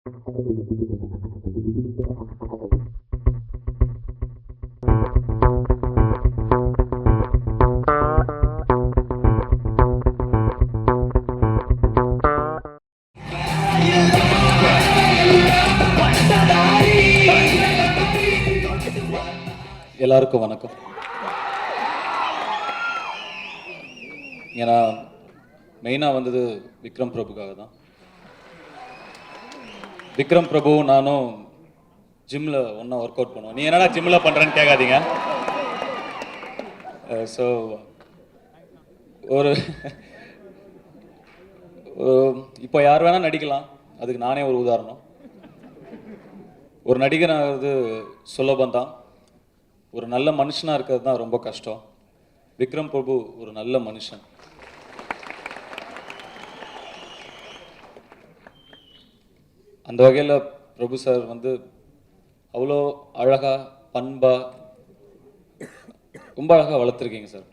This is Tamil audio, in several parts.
எல்லாருக்கும் வணக்கம். ஏன்னா மெயினாக வந்தது விக்ரம் பிரபுக்காக தான். விக்ரம் பிரபு நானும் ஜிம்மில் ஒன்றா ஒர்க் அவுட் பண்ணுவோம். நீ என்னடா ஜிம்மில் பண்ணுறேன்னு கேட்காதீங்க. ஸோ ஒரு இப்போ யார் வேணால் நடிக்கலாம், அதுக்கு நானே ஒரு உதாரணம். ஒரு நடிகர் ஆகிறது சுலபம் தான், ஒரு நல்ல மனுஷனாக இருக்கிறது தான் ரொம்ப கஷ்டம். விக்ரம் பிரபு ஒரு நல்ல மனுஷன். அந்த வகையில் பிரபு சார் வந்து அவ்வளோ அழகாக பண்பாக ரொம்ப அழகாக வளர்த்துருக்கீங்க சார்.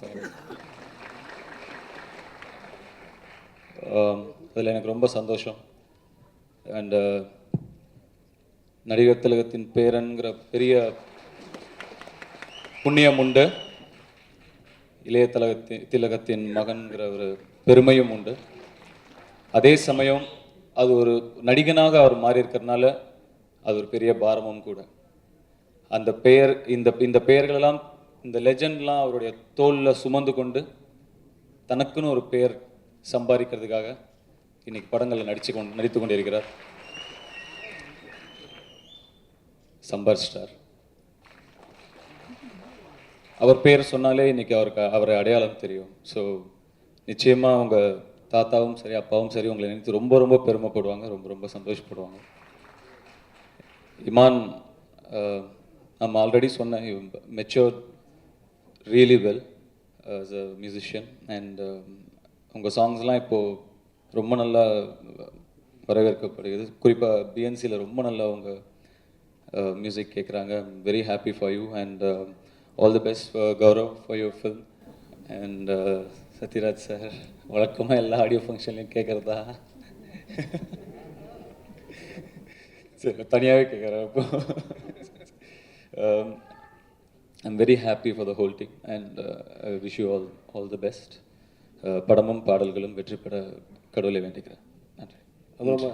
அதில் எனக்கு ரொம்ப சந்தோஷம். அண்டு நடிகர் திலகத்தின் பேரன்கிற பெரிய புண்ணியம் உண்டு, இளைய திலகத்தின் மகன்கிற ஒரு பெருமையும் உண்டு. அதே சமயம் அது ஒரு நடிகனாக அவர் மாறி இருக்கிறதுனால அது ஒரு பெரிய பாரமும் கூட. அந்த பெயர் இந்த பெயர்களெல்லாம், இந்த லெஜண்ட்லாம் அவருடைய தோளில் சுமந்து கொண்டு தனக்குன்னு ஒரு பெயர் சம்பாதிக்கிறதுக்காக இன்னைக்கு படங்களில் நடித்து கொண்டிருக்கிறார். சம்பாதிச்சிட்டார். அவர் பேர் சொன்னாலே இன்னைக்கு அவரை அடையாளம் தெரியும். ஸோ நிச்சயமாக அவங்க தாத்தாவும் சரி அப்பாவும் சரி உங்களை நினைத்து ரொம்ப ரொம்ப பெருமைப்படுவாங்க, ரொம்ப ரொம்ப சந்தோஷப்படுவாங்க. இமான், நம்ம ஆல்ரெடி சொன்ன, mature really well as a musician. And உங்கள் சாங்ஸ்லாம் இப்போது ரொம்ப நல்லா வரவேற்கப்படுகிறது. குறிப்பாக பிஎன்சியில் ரொம்ப நல்லா அவங்க மியூசிக் கேட்குறாங்க. Very happy for you and all the best for Gaurav for your film. And Sathyaraj sir வழக்கமாக எல்லா ஆடியோ ஃபங்க்ஷன்லையும் கேட்குறதா? சரி, தனியாகவே கேட்குறேன். இப்போ I'm very happy for the whole team and I wish you all the best. படமும் பாடல்களும் வெற்றி பெற கடவுளை வேண்டிக்கிறேன். நன்றி. அப்புறமா